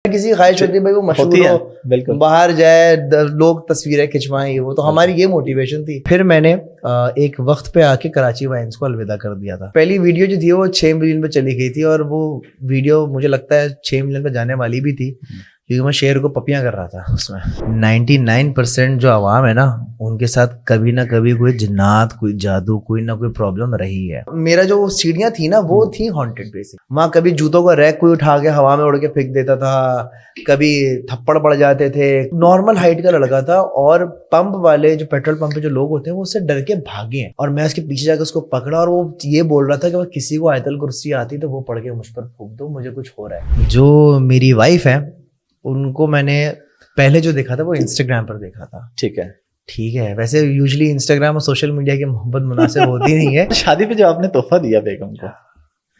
کسی کی خواہش ہوتی ہے بھائی وہ مشہور ہو, باہر جائے, لوگ تصویریں کھنچوائیں, وہ تو ہماری یہ موٹیویشن تھی. پھر میں نے ایک وقت پہ آ کے کراچی وائنس کو الوداع کر دیا تھا. پہلی ویڈیو جو تھی وہ 6 ملین پہ چلی گئی تھی, اور وہ ویڈیو مجھے لگتا ہے 6 ملین پہ جانے والی بھی تھی, کیونکہ میں شیر کو پپیاں کر رہا تھا اس میں. 99% جو عوام ہے نا, ان کے ساتھ کبھی نہ کبھی کوئی جنات, کوئی جادو, کوئی نہ کوئی پرابلم رہی ہے. میرا جو سیڑھیاں تھی نا وہ تھی ہانٹڈ پلیس. وہاں کبھی جوتوں کا ریک کوئی اٹھا کے ہوا میں اڑ کے پھینک دیتا تھا, کبھی تھپڑ پڑ جاتے تھے. نارمل ہائٹ کا لڑکا تھا, اور پمپ والے جو پیٹرول پمپ پہ جو لوگ ہوتے ہیں وہ اس سے ڈر کے بھاگے ہیں, اور میں اس کے پیچھے جا کے اس کو پکڑا, اور وہ یہ بول رہا تھا کہ کسی کو آیت الکرسی آتی تو وہ پڑھ کے مجھ پر پھونک دو, مجھے کچھ ہو رہا ہے. جو میری وائف ہے ان کو میں نے پہلے جو دیکھا تھا وہ انسٹاگرام پر دیکھا تھا. ٹھیک ہے, ویسے یوزلی انسٹاگرام اور سوشل میڈیا کی محبت مناسب ہوتی نہیں ہے. شادی پہ جو آپ نے تحفہ دیا بیگم کو,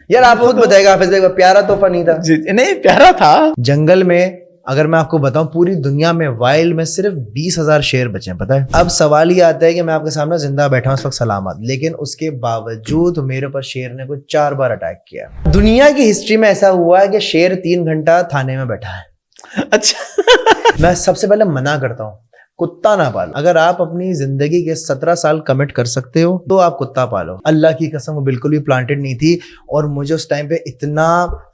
یار آپ خود بتائے گا حافظ بھائی, پیارا تحفہ نہیں تھا؟ نہیں پیارا تھا. جنگل میں اگر میں آپ کو بتاؤں پوری دنیا میں وائلڈ میں صرف 20,000 شیر بچے ہیں, پتہ ہے. اب سوال یہ آتا ہے کہ میں آپ کے سامنے زندہ بیٹھا ہوں اس وقت سلامت, لیکن اس کے باوجود میرے پر شیر نے کوئی 4 بار اٹیک کیا. دنیا کی ہسٹری میں ایسا ہوا ہے کہ شیر 3 گھنٹہ تھانے میں بیٹھا ہے. اچھا, میں سب سے پہلے منع کرتا ہوں کتا نہ پالو. اگر آپ اپنی زندگی کے 17 سال کمٹ کر سکتے ہو تو آپ کتا پالو. اللہ کی قسم وہ بالکل بھی پلانٹڈ نہیں تھی, اور مجھے اس ٹائم پہ اتنا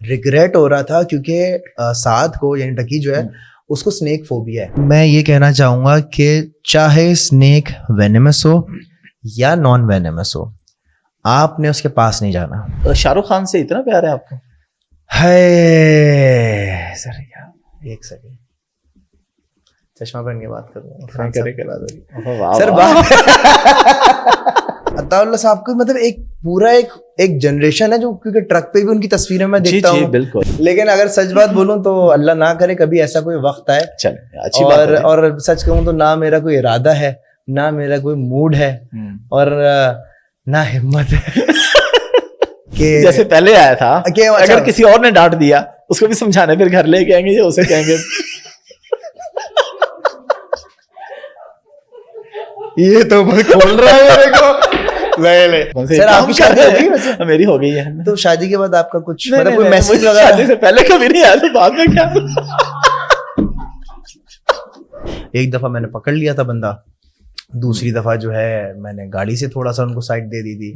ریگریٹ ہو رہا تھا کیونکہ سعد کو یعنی ڈکی جو ہے اس کو سنیک فوبیا ہے. میں یہ کہنا چاہوں گا کہ چاہے سنیک وینمس ہو یا نان وینمس ہو, آپ نے اس کے پاس نہیں جانا. شاہ رخ خان سے اتنا پیار ہے آپ کو؟ ہے سر, ایک سیکنڈ چشمہ پہن کے بات کروں سر. عطا اللہ صاحب کو مطلب ایک پورا ایک جنریشن ہے جو, کیونکہ ٹرک پہ بھی ان کی تصویریں میں دیکھتا ہوں. بالکل. لیکن اگر سچ بات بولوں تو اللہ نہ کرے کبھی ایسا کوئی وقت آئے, اور سچ کہوں تو نہ میرا کوئی ارادہ ہے, نہ میرا کوئی موڈ ہے, اور نہ ہمت ہے کہ جیسے پہلے آیا تھا کہ اگر کسی اور نے ڈانٹ دیا اس کو بھی سمجھانے, پھر گھر لے کے آئیں گے یا اسے کہیں گے یہ تو کھول رہا ہے میرے کو. سر آپ کی شادی ہو گئی؟ میری ہو گئی ہے. تو شادی کے بعد آپ کا کچھ مطلب کوئی میسج وغیرہ؟ شادی سے پہلے کبھی نہیں آیا, تو بعد میں کیا. ایک دفعہ میں نے پکڑ لیا تھا بندہ, دوسری دفعہ جو ہے میں نے گاڑی سے تھوڑا سا ان کو سائڈ دے دی تھی,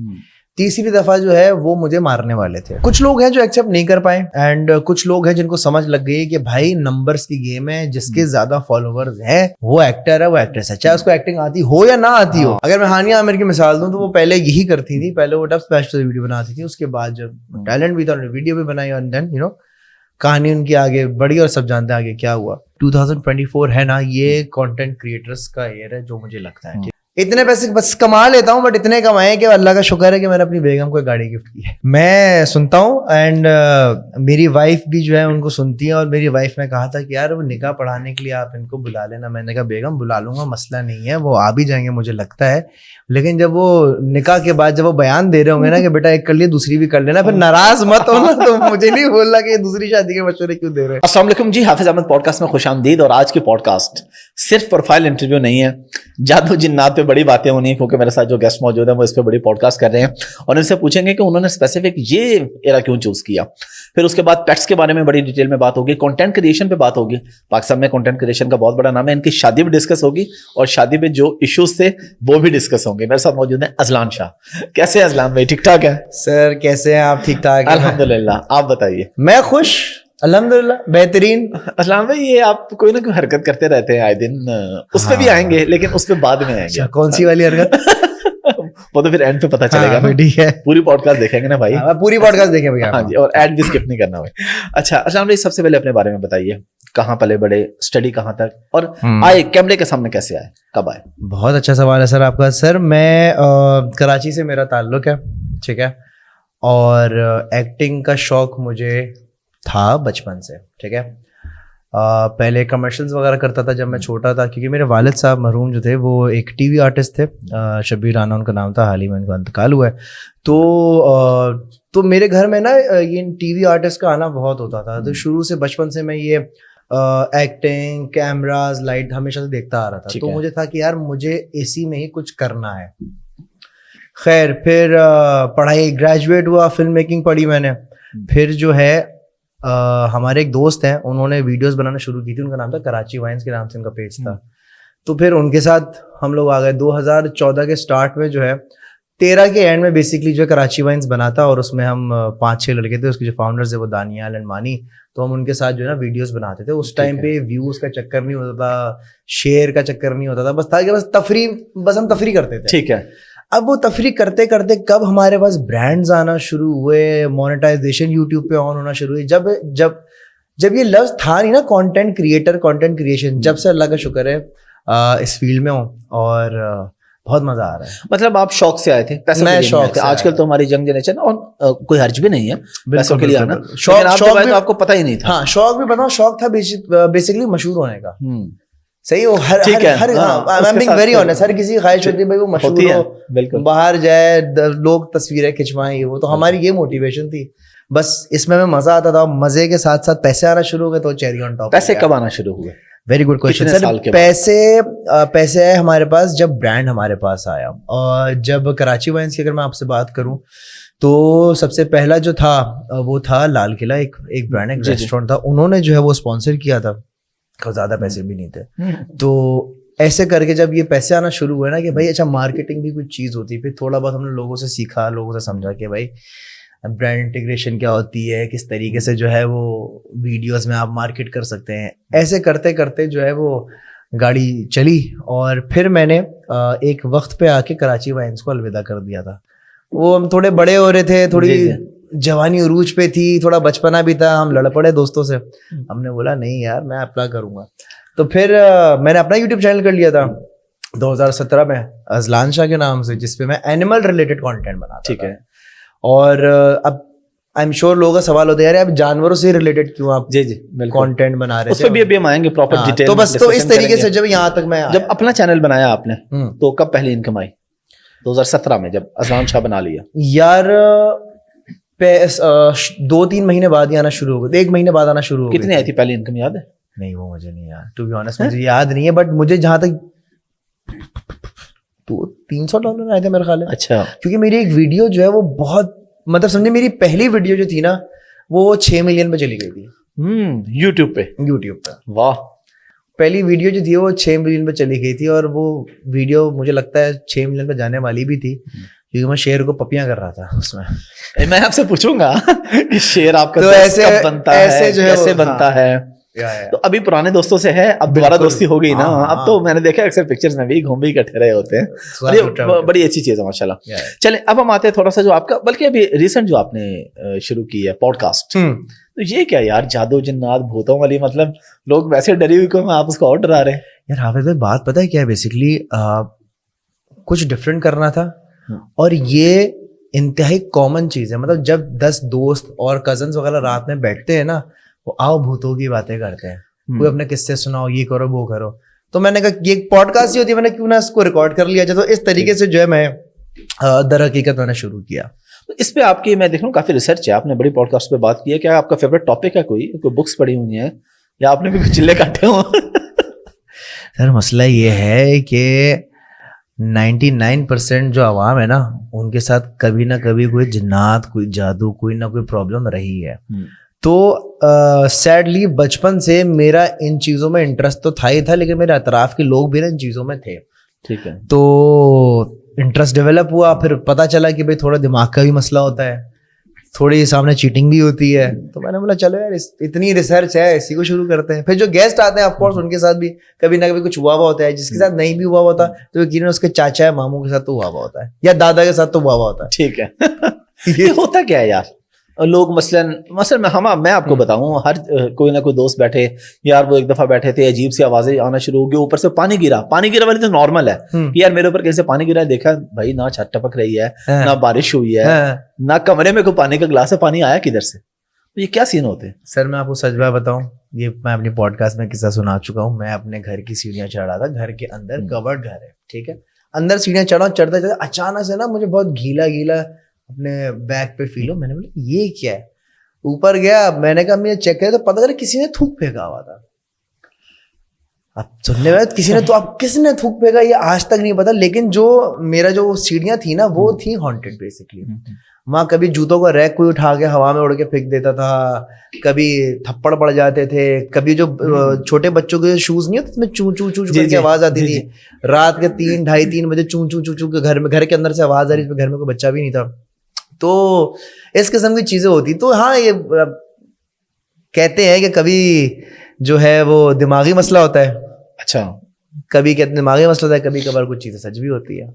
تیسری دفعہ جو ہے وہ مجھے مارنے والے تھے. کچھ لوگ ہیں جو ایکسیپٹ نہیں کر پائے, اینڈ کچھ لوگ ہیں جن کو سمجھ لگ گئی کہ بھائی نمبرز کی گیم ہے, جس کے زیادہ فالوورز ہیں وہ ایکٹر ہے, وہ ایکٹریس ہے, چاہے اس کو ایکٹنگ آتی ہو یا نہ آتی ہو. اگر میں ہانیہ عامر کی مثال دوں تو وہ پہلے یہی کرتی تھی, پہلے وہ ڈب اسپیش سے ویڈیو بناتی تھی, اس کے بعد جب ٹیلنٹ بھی تھا انہوں نے ویڈیو بھی بنائی, اور دین یو نو کہانی ان کی آگے بڑی, اور سب جانتے ہیں آگے کیا ہوا. 2024 ہے نا, یہ کانٹینٹ کریٹرز کا ایئر ہے جو مجھے لگتا ہے. اتنے پیسے بس کما لیتا ہوں, بٹ اتنے کمائے کہ اللہ کا شکر ہے کہ میں نے اپنی بیگم کو ایک گاڑی گفٹ کی ہے. میں سنتا ہوں, اینڈ میری وائف بھی جو ہے ان کو سنتی ہے, اور میری وائف نے کہا تھا کہ یار وہ نکاح پڑھانے کے لیے آپ ان کو بلا لینا. میں نے کہا بیگم بلا لوں گا, مسئلہ نہیں ہے, وہ آ بھی جائیں گے مجھے لگتا ہے, لیکن جب وہ نکاح کے بعد جب وہ بیان دے رہے ہوں گے نا کہ بیٹا ایک کر لیے دوسری بھی کر لینا, پھر ناراض مت ہونا, تو مجھے نہیں بولنا کہ دوسری شادی کے مشورے کیوں دے رہے ہیں. السلام علیکم جی, حافظ احمد پوڈ کاسٹ میں خوش آمدید. اور آج کی پوڈ کاسٹ صرف پروفائل انٹرویو نہیں ہے, جادو جنات پہ بڑی باتیں ہونی ہیں, کیونکہ میرے ساتھ جو گیسٹ موجود ہیں وہ اس پہ بڑی پوڈ کاسٹ کر رہے ہیں, اور ان سے پوچھیں گے کہ انہوں نے اسپیسیفک یہ ایرا کیوں چوز کیا. پھر اس کے بعد پیٹس کے بارے میں بڑی ڈیٹیل میں بات ہوگی, کنٹینٹ کریشن پہ بات ہوگی, پاکستان میں کنٹینٹ کریشن کا بہت بڑا نام ہے, ان کی شادی بھی ڈسکس ہوگی, اور شادی میں جو ایشوز تھے وہ بھی ڈسکس ہوں گے. میرے ساتھ موجود ہیں اذلان شاہ. کیسے ہیں اذلان بھائی, ٹھیک ٹھاک ہے؟ سر کیسے ہیں آپ؟ ٹھیک ٹھاک الحمدللہ, آپ بتائیے. میں خوش الحمدللہ, بہترین. اذلان بھائی یہ آپ کوئی نہ کوئی حرکت کرتے رہتے ہیں آئے دن, اس پہ بھی آئیں گے لیکن اس پہ بعد میں آئیں گے. کون سی والی حرکت؟ وہ تو پھر اینڈ پہ پتہ چلے گا. ٹھیک ہے, پوری پوڈ کاسٹ دیکھیں گے نا بھائی, پوری پوڈ کاسٹ دیکھیں بھائی. ہاں جی, اور ایڈ بھی اسکپ نہیں کرنا بھائی. اچھا اذلان بھائی, سب سے پہلے اپنے بارے میں بتائیے, کہاں پلے بڑے, اسٹڈی کہاں تک, اور آئے کیمرے کے سامنے کیسے آئے, کب آئے؟ بہت اچھا سوال ہے سر آپ کا. سر میں کراچی سے میرا تعلق ہے, ٹھیک ہے, اور ایکٹنگ کا شوق مجھے تھا بچپن سے, ٹھیک ہے. پہلے کمرشلز وغیرہ کرتا تھا جب میں چھوٹا تھا, کیونکہ میرے والد صاحب مرحوم جو تھے وہ ایک ٹی وی آرٹسٹ تھے, شبیر رانا ان کا نام تھا, حال ہی میں ان کا انتقال ہوا ہے. تو میرے گھر میں نا یہ ٹی وی آرٹسٹ کا آنا بہت ہوتا تھا. تو شروع سے بچپن سے میں یہ ایکٹنگ, کیمراز, لائٹ ہمیشہ سے دیکھتا آ رہا تھا. تو مجھے تھا کہ یار مجھے اسی میں ہی کچھ کرنا ہے. خیر پھر پڑھائی, گریجویٹ ہوا, فلم میکنگ پڑھی میں نے. پھر جو ہے ہمارے ایک دوست ہیں, انہوں نے ویڈیوز بنانا شروع کی تھی, ان کا نام تھا کراچی وائنس کے نام سے ان کا پیج تھا. تو پھر ان کے ساتھ ہم لوگ آ گئے 2014 کے سٹارٹ میں, جو ہے 13 کے اینڈ میں بیسکلی جو ہے کراچی وائنس بنا تھا, اور اس میں ہم 5-6 لڑکے تھے, اس کے جو فاؤنڈرز ہیں وہ دانیال اینڈ مانی, تو ہم ان کے ساتھ جو ہے نا ویڈیوز بناتے تھے. اس ٹائم پہ ویوز کا چکر نہیں ہوتا تھا, شیئر کا چکر نہیں ہوتا تھا, بس تھا کہ بس تفریح, بس ہم تفریح کرتے تھے. ٹھیک ہے. اب وہ تفریح کرتے کرتے کب ہمارے پاس برانڈز آنا شروع ہوئے, مونیٹائزیشن یوٹیوب پہ آن ہونا شروع ہوئی, جب یہ لفظ تھا نہیں نا کنٹینٹ کریٹر, کنٹینٹ کریشن, جب سے اللہ کا شکر ہے اس فیلڈ میں ہوں اور بہت مزہ آ رہا ہے. مطلب آپ شوق سے آئے تھے, پیسے میں شوق سے. آج کل تو ہماری ینگ جنریشن, اور کوئی حرج بھی نہیں ہے پیسوں کے لیے آنا, شوق بھی آپ کو پتہ ہی نہیں تھا. ہاں شوق بھی بتاؤں, شوق تھا بیسکلی مشہور ہونے کا. صحیح, وہ ہر ویری آنیسٹ, ہر کسی کی خواہش ہوتی ہے بھائی وہ مشہور ہو, باہر جائے, لوگ تصویریں کھنچوائیں, وہ تو ہماری یہ موٹیویشن تھی. بس اس میں مزہ آتا تھا, مزے کے ساتھ ساتھ پیسے آنا شروع ہو گئے, تو چیری آن ٹاپ. پیسے کب آنا شروع ہوئے؟ Very good question sir. پیسے آئے ہمارے پاس جب برانڈ ہمارے پاس آیا, اور جب کراچی وائنس کی اگر میں آپ سے بات کروں تو سب سے پہلا جو تھا وہ تھا لال قلعہ, ایک برانڈ, ایک ریسٹورینٹ تھا, انہوں نے جو ہے وہ اسپانسر کیا تھا, زیادہ پیسے بھی نہیں تھے. تو ایسے کر کے جب یہ پیسے آنا شروع ہوئے نا کہ بھائی اچھا مارکیٹنگ بھی کچھ چیز ہوتی ہے, پھر تھوڑا بہت ہم نے لوگوں سے سیکھا, لوگوں سے سمجھا کہ بھائی برانڈ انٹیگریشن کیا ہوتی ہے, کس طریقے سے جو ہے وہ ویڈیوز میں آپ مارکیٹ کر سکتے ہیں. ایسے کرتے کرتے جو ہے وہ گاڑی چلی, اور پھر میں نے ایک وقت پہ آ کے کراچی وائنس کو الوداع کر دیا تھا. وہ ہم تھوڑے بڑے ہو رہے تھے, تھوڑی جوانی عروج پہ تھی, تھوڑا بچپنا بھی تھا, ہم لڑ پڑے دوستوں سے, ہم نے بولا نہیں یار میں اپنا کروں گا. تو پھر میں نے اپنا یوٹیوب چینل کر لیا تھا 2017 میں اذلان شاہ کے نام سے, جس پہ میں اینیمل ریلیٹڈ کانٹینٹ بناتا. ٹھیک ہے. اور اب آئی ایم شیور لوگوں کا سوال ہوتا ہے یار اب جانوروں سے ریلیٹڈ کیوں آپ کانٹینٹ بنا رہے ہیں, اس پہ بھی ہم آئیں گے پراپر ڈیٹیل. تو بس تو اس طریقے سے جب یہاں تک میں جب اپنا چینل بنایا آپ نے تو کب پہلی انکم آئی؟ 2017 میں جب اذلان شاہ بنا لیا. یار 2-3 مہینے بعد ہی آنا شروع ہو گئے, 1 مہینے بعد آنا شروع ہو گئی. کتنی آئی تھی پہلی انکم, یاد ہے؟ نہیں وہ مجھے نہیں یاد, ٹو بی آنیسٹ مجھے یاد نہیں ہے, بٹ مجھے جہاں تک $300 آئے تھے میرے خیال ہے. اچھا. کیونکہ میری ایک ویڈیو جو ہے وہ بہت, مطلب سمجھے میری پہلی ویڈیو جو تھی نا وہ 6 ملین پہ چلی گئی تھی یوٹیوب پہ. واہ. پہلی ویڈیو جو تھی وہ 6 ملین پہ چلی گئی تھی, اور وہ ویڈیو مجھے لگتا ہے 6 ملین پہ جانے والی بھی تھی, کیونکہ میں شیر کو پپیاں کر رہا تھا اس میں. میں آپ سے پوچھوں گا کہ شیر آپ کا کب بنتا ہے, کیسے بنتا ہے؟ تو ابھی پرانے دوستوں سے ہے, اب دوبارہ دوستی ہو گئی نا. اب تو میں نے دیکھا اکثر پکچرز میں بھی گھوم بھی اکٹھے رہے ہوتے ہیں, بڑی اچھی چیز ہے ماشاءاللہ. چلیں اب ہم آتے ہیں تھوڑا سا جو آپ کا, بلکہ ابھی ریسنٹ جو آپ نے شروع کی ہے پوڈ کاسٹ, تو یہ کیا یار, جادو جنات بھوتوں والی, مطلب لوگ ویسے ڈری ہوئی کو آپ اس کو اور ڈرا رہے ہیں. یار حافظ بھائی بات پتہ ہے کیا ہے, بیسکلی کچھ ڈفرینٹ کرنا تھا, اور یہ انتہائی کامن چیز ہے. مطلب جب 10 دوست اور کزنس وغیرہ رات میں بیٹھتے ہیں نا, وہ آؤ بھوتوں کی باتیں کرتے ہیں, کوئی اپنے قصے سناؤ, یہ کرو وہ کرو. تو میں نے کہا یہ ایک پوڈ کاسٹ ہی ہوتی ہے, میں نے کیوں نہ اس کو ریکارڈ کر لیا جائے. تو اس طریقے سے جو ہے میں در حقیقت میں نے شروع کیا. اس پہ آپ کی میں دیکھ رہا ہوں کافی ریسرچ ہے, آپ نے بڑی پوڈ کاسٹ پہ بات کی ہے. کیا آپ کا فیوریٹ ٹاپک ہے, کوئی بکس پڑھی ہوئی ہیں, یا آپ نے بھی چلے کاٹے ہوں؟ سر مسئلہ یہ ہے کہ 99% جو عوام ہے نا, ان کے ساتھ کبھی نہ کبھی کوئی جنات, کوئی جادو, کوئی نہ کوئی پرابلم رہی ہے. تو سیڈلی بچپن سے میرا ان چیزوں میں انٹرسٹ تو تھا ہی تھا, لیکن میرے اطراف کے لوگ بھی نا ان چیزوں میں تھے. ٹھیک ہے. تو انٹرسٹ ڈیولپ ہوا, پھر پتہ چلا کہ بھائی تھوڑا دماغ کا بھی مسئلہ ہوتا ہے, تھوڑی سامنے چیٹنگ بھی ہوتی ہے. تو میں نے بولا چلو یار اتنی ریسرچ ہے, اسی کو شروع کرتے ہیں. پھر جو گیسٹ آتے ہیں آف کورس ان کے ساتھ بھی کبھی نہ کبھی کچھ ہوا ہوا ہوتا ہے, جس کے ساتھ نہیں بھی ہوا ہوتا تو یقیناً اس کے چاچا یا ماموں کے ساتھ تو ہوا ہوا ہوتا ہے, یا دادا کے ساتھ تو ہوا ہوا ہوتا ہے. ٹھیک ہے. یہ ہوتا کیا ہے یار, لوگ مثلاً میں آپ کو بتاؤں, ہر کوئی نہ کوئی دوست بیٹھے, یار وہ ایک دفعہ بیٹھے تھے, عجیب سی آوازیں آنا شروع ہو گئی, اوپر سے پانی گرا والی تو نارمل ہے کہ یار میرے اوپر کیسے پانی گرا ہے, دیکھا بھائی نہ چھت ٹپک رہی ہے, نہ بارش ہوئی ہے, نہ کمرے میں کوئی پانی کا گلاس ہے, پانی آیا کدھر سے؟ تو یہ کیا سین ہوتے ہیں؟ سر میں آپ کو سچ بات بتاؤں, یہ میں اپنی پوڈ کاسٹ میں قصہ سنا چکا ہوں. میں اپنے گھر کی سیڑھیاں چڑھ رہا تھا, گھر کے اندر کورڈ گھر ہے, ٹھیک ہے, اندر سیڑھیاں چڑھا, چڑھتے چڑھتے اچانک سے نا مجھے بہت گیلا اپنے بیک پہ فیل ہو. میں نے بولا یہ کیا ہے, اوپر گیا, میں نے کہا میں چیک کرا تو پتا چلا کسی نے تھوک پھینکا ہوا تھا. اب سننے میں کس نے تھوک پھینکا یہ آج تک نہیں پتا, لیکن جو میرا جو سیڑھیاں تھی نا وہ تھی ہانٹیڈ بیسکلی. وہاں کبھی جوتوں کا ریک کوئی اٹھا کے ہوا میں اڑ کے پھینک دیتا تھا, کبھی تھپڑ پڑ جاتے تھے, کبھی جو چھوٹے بچوں کے شوز نہیں ہوتے اس میں چوں چوں چوں کر کے آواز آتی تھی, رات کے 3 ڈھائی 3 بجے چوں چوں چوں چوں کے گھر کے اندر سے آواز آ رہی, گھر میں کوئی بچہ بھی نہیں تھا. تو اس قسم کی چیزیں ہوتی. تو ہاں یہ کہتے ہیں کہ کبھی جو ہے وہ دماغی مسئلہ ہوتا ہے. اچھا, کبھی کہتے ہیں دماغی مسئلہ ہوتا ہے, کبھی کبھار کچھ چیزیں سچ بھی ہوتی ہے.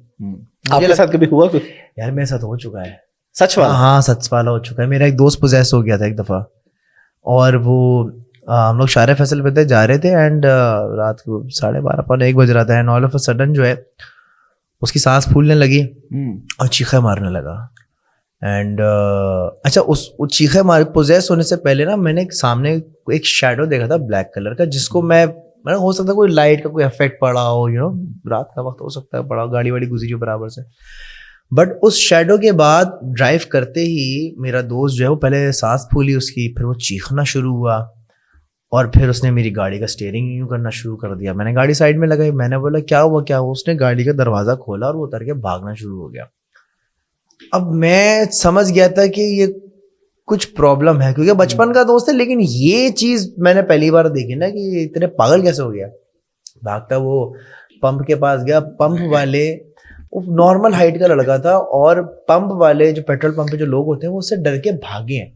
آپ کے ساتھ کبھی ہوا کچھ؟ یار میرے ساتھ ہو چکا ہے سچ والا. ہاں سچ والا ہو چکا ہے. میرا ایک دوست پوزیس ہو گیا تھا ایک دفعہ, اور وہ ہم لوگ شارع فیصل پہ تھے, جا رہے تھے, اینڈ رات کو 12:30 پونے 1 بج رہا تھا, and all of a sudden جو ہے اس کی سانس پھولنے لگی اور چیخیں مارنے لگا. اینڈ اچھا اس چیخیں مار پوزیس ہونے سے پہلے نا میں نے سامنے ایک شیڈو دیکھا تھا بلیک کلر کا, جس کو میں ہو سکتا ہے کوئی لائٹ کا کوئی افیکٹ پڑا ہو, یو نو رات کا وقت ہو سکتا ہے پڑا ہو, گاڑی واڑی گزری جو برابر سے. بٹ اس شیڈو کے بعد ڈرائیو کرتے ہی میرا دوست جو ہے وہ پہلے سانس پھولی اس کی, پھر وہ چیخنا شروع ہوا, اور پھر اس نے میری گاڑی کا اسٹیئرنگ یوں کرنا شروع کر دیا. میں نے گاڑی سائڈ میں لگائی, میں نے بولا کیا ہوا کیا ہوا. اس نے گاڑی کا دروازہ کھولا اور وہ اتر کے بھاگنا شروع ہو گیا. اب میں سمجھ گیا تھا کہ یہ کچھ پرابلم ہے, کیونکہ بچپن کا دوست ہے, لیکن یہ چیز میں نے پہلی بار دیکھی نا کہ اتنے پاگل کیسے ہو گیا. بھاگتا وہ پمپ کے پاس گیا, پمپ والے نارمل ہائٹ کا لڑکا تھا, اور پمپ والے جو پیٹرول پمپ پہ جو لوگ ہوتے ہیں وہ اس سے ڈر کے بھاگے ہیں.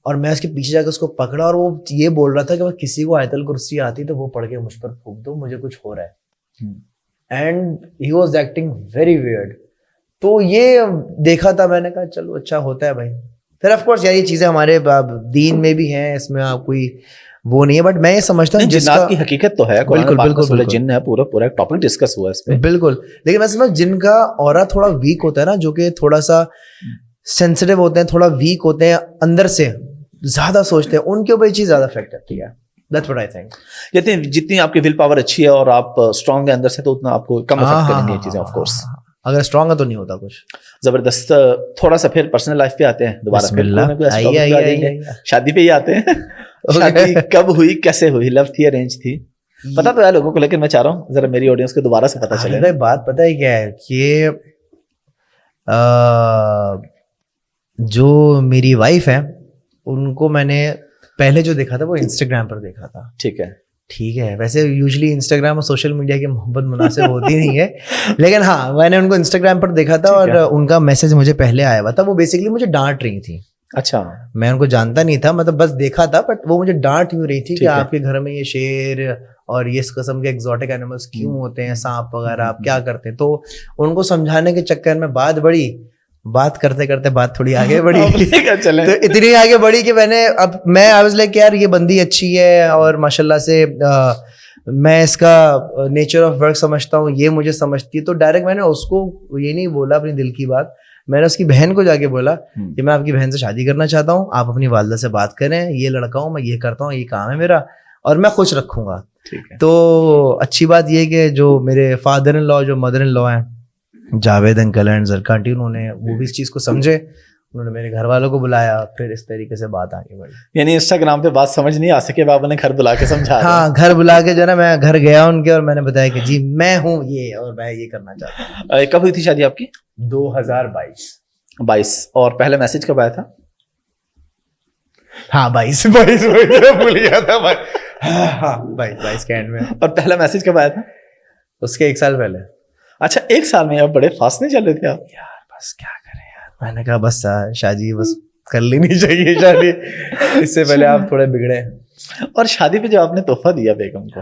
اور میں اس کے پیچھے جا کے اس کو پکڑا, اور وہ یہ بول رہا تھا کہ کسی کو آیت الکرسی آتی تو وہ پڑھ کے مجھ پر پھونک دو, مجھے کچھ ہو رہا ہے. And he was acting very weird. تو یہ دیکھا تھا میں نے, کہا چلو اچھا ہوتا ہے بھائی. پھر آف کورس یار یہ چیزیں ہمارے دین میں بھی ہیں, اس میں آپ کوئی وہ نہیں ہے, بٹ میں یہ سمجھتا ہوں جنات کی حقیقت تو ہے, بالکل بالکل جن ہے پورا ایک ٹاپک ڈسکس ہوا اس پہ, بالکل. لیکن میں سمجھ جن کا اورا تھوڑا ویک ہوتا ہے نا, جو کہ تھوڑا سا سینسٹیو ہوتے ہیں, تھوڑا ویک ہوتے ہیں اندر سے, زیادہ سوچتے ہیں, ان کے اوپر یہ چیز زیادہ افیکٹ کرتی ہے. That's what I think. جتنی آپ کی ول پاور اچھی ہے اور آپ اسٹرانگ ہے اندر سے, تو اتنا آپ کو کم افیکٹ کریں گے یہ چیزیں. آف کورس اگر اسٹرانگ ہے تو نہیں ہوتا کچھ. زبردست. تھوڑا سا پھر پرسنل لائف پہ آتے ہیں دوبارہ. شادی پہ ہی آتے ہیں. شادی کب ہوئی, کیسے ہوئی, لو تھی ارینج تھی؟ پتا تو ہے لوگوں کو, لیکن میں چاہ رہا ہوں ذرا میری آڈینس کو دوبارہ سے پتا چلے. بات پتہ ہے کیا ہے کہ جو میری وائف ہے ان کو میں نے پہلے جو دیکھا تھا وہ انسٹاگرام پر دیکھا تھا. ٹھیک ہے, ویسے یوزلی انسٹاگرام اور سوشل میڈیا کی محبت مناسب ہوتی نہیں ہے, لیکن ہاں میں نے ان کو انسٹاگرام پر دیکھا تھا, اور ان کا میسج مجھے پہلے آیا ہوا تھا. وہ بیسکلی مجھے ڈانٹ رہی تھی. اچھا, میں ان کو جانتا نہیں تھا, مطلب بس دیکھا تھا, بٹ وہ مجھے ڈانٹ یوں رہی تھی کہ آپ کے گھر میں یہ شیر اور یہ اس قسم کے ایگزوٹک اینیملس کیوں ہوتے ہیں, سانپ وغیرہ, آپ کیا کرتے ہیں. تو ان کو سمجھانے کے چکر میں بات کرتے کرتے بات تھوڑی آگے بڑھی, تو اتنی آگے بڑھی کہ میں آئی واز لائک یار یہ بندی اچھی ہے, اور ماشاء اللہ سے میں اس کا نیچر آف ورک سمجھتا ہوں, یہ مجھے سمجھتی ہے. تو ڈائریکٹ میں نے اس کو یہ نہیں بولا اپنی دل کی بات, میں نے اس کی بہن کو جا کے بولا کہ میں آپ کی بہن سے شادی کرنا چاہتا ہوں, آپ اپنی والدہ سے بات کریں, یہ لڑکا ہوں میں, یہ کرتا ہوں, یہ کام ہے میرا, اور میں خوش رکھوں گا. تو اچھی بات یہ کہ جو میرے فادر ان لا, جو مدر ان لا ہیں, جاوید انکل اینڈ زرکا آنٹی, انہوں نے وہ بھی اس چیز کو سمجھے, انہوں نے میرے گھر والوں کو بلایا, پھر اس طریقے سے بات آگے بڑھی. یعنی انسٹاگرام پہ بات سمجھ نہیں آ سکے, آپ نے گھر بلا کے سمجھا؟ ہاں, گھر بلا کے جو ہے نا, میں گھر گیا ان کے, اور میں نے بتایا کہ جی میں ہوں یہ, اور میں یہ کرنا چاہتا ہوں. کب ہوئی تھی شادی آپ کی؟ 2022. اور پہلا میسج کب آیا تھا؟ ہاں 22 بھول گیا تھا. ہاں 22 کے اینڈ میں. اور پہلا میسج کب آیا تھا؟ اس کے 1 سال پہلے. اچھا, 1 سال میں آپ بڑے فاسٹ نہیں چل رہے تھے آپ؟ یار بس کیا کریں یار, میں نے کہا بس شادی بس کر لینی چاہیے شادی, اس سے پہلے آپ تھوڑے بگڑے. اور شادی پہ جو آپ نے تحفہ دیا بیگم کو,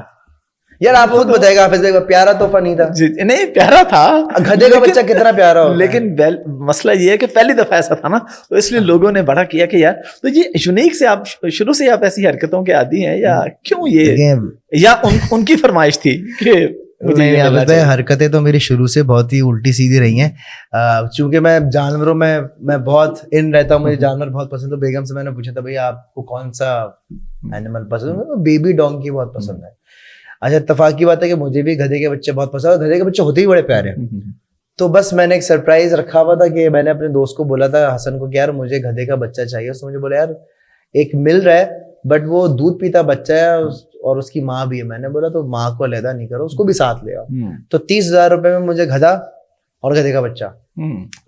یار آپ خود بتائے گا, حافظ بھائی پیارا تحفہ نہیں تھا؟ نہیں پیارا تھا, گدھے کا بچہ کتنا پیارا ہو. لیکن مسئلہ یہ ہے کہ پہلی دفعہ ایسا تھا نا, تو اس لیے لوگوں نے بڑا کیا کہ یار تو یہ یونیک سے آپ شروع سے آپ ایسی حرکتوں کے عادی ہیں, یا کیوں, یہ یا ان کی فرمائش تھی کہ نہیں, حرکتیں تو میری شروع سے بہت ہی الٹی سیدھی رہی ہیں, چونکہ میں جانوروں میں بہت ان رہتا ہوں, مجھے جانور بہت پسند. تو بیگم سے میں نے پوچھا تھا بھائی آپ کو کون سا اینیمل پسند ہے؟ بیبی ڈونکی بہت پسند ہے. اچھا, اتفاق کی بات ہے کہ مجھے بھی گدھے کے بچے بہت پسند ہے, گدھے کے بچے ہوتے ہی بڑے پیارے ہیں. تو بس میں نے ایک سرپرائز رکھا ہوا تھا کہ میں نے اپنے دوست کو بولا تھا حسن کو کہ یار مجھے گدھے کا بچہ چاہیے. اس نے مجھے بولا یار ایک مل رہا ہے, بٹ وہ دودھ پیتا بچہ ہے اور اس کی ماں بھی ہے. میں نے بولا تو ماں کو علیحدہ نہیں کرو, اس کو بھی ساتھ لے آؤ. تو 30,000 روپے میں مجھے گدھا اور گدھے کا بچہ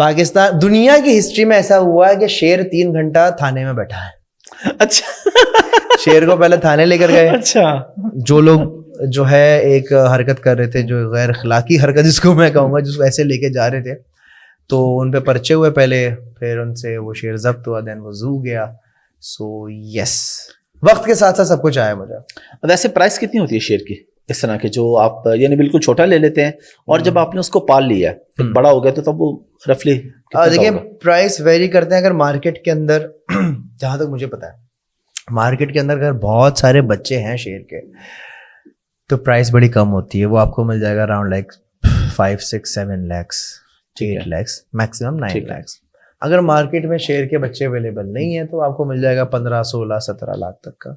پاکستان دنیا کی ہسٹری میں ایسا ہوا ہے کہ شیر 3 گھنٹہ تھانے میں بیٹھا ہے. اچھا شیر کو پہلے تھانے لے کر گئے. اچھا جو لوگ جو ہے ایک حرکت کر رہے تھے, جو غیر اخلاقی حرکت جس کو میں کہوں گا, جس کو ایسے لے کے جا رہے تھے, تو ان پہ پرچے ہوئے پہلے, پھر ان سے وہ شیر ضبط ہوا, دین وہ زو گیا. سو یس, وقت کے ساتھ ساتھ سب کچھ آیا مجھے. ویسے پرائس کتنی ہوتی ہے شیر کی اس طرح کے جو آپ یعنی بالکل چھوٹا لے لیتے ہیں, اور جب آپ نے اس کو پال لیا ہے بڑا ہو گیا تو تب وہ رفلی دیکھیں پرائس ویری کرتے ہیں. اگر مارکیٹ کے اندر جہاں تک مجھے پتا ہے مارکیٹ کے اندر اگر بہت سارے بچے ہیں شیر کے تو پرائس بڑی کم ہوتی ہے. وہ آپ کو مل جائے گا around like 5, 6, 7 lakhs, 8 lakhs, maximum 9 lakhs. اگر مارکیٹ میں شیر کے بچے اویلیبل نہیں ہیں تو آپ کو مل جائے گا 15, 16, 17 لاکھ تک کا.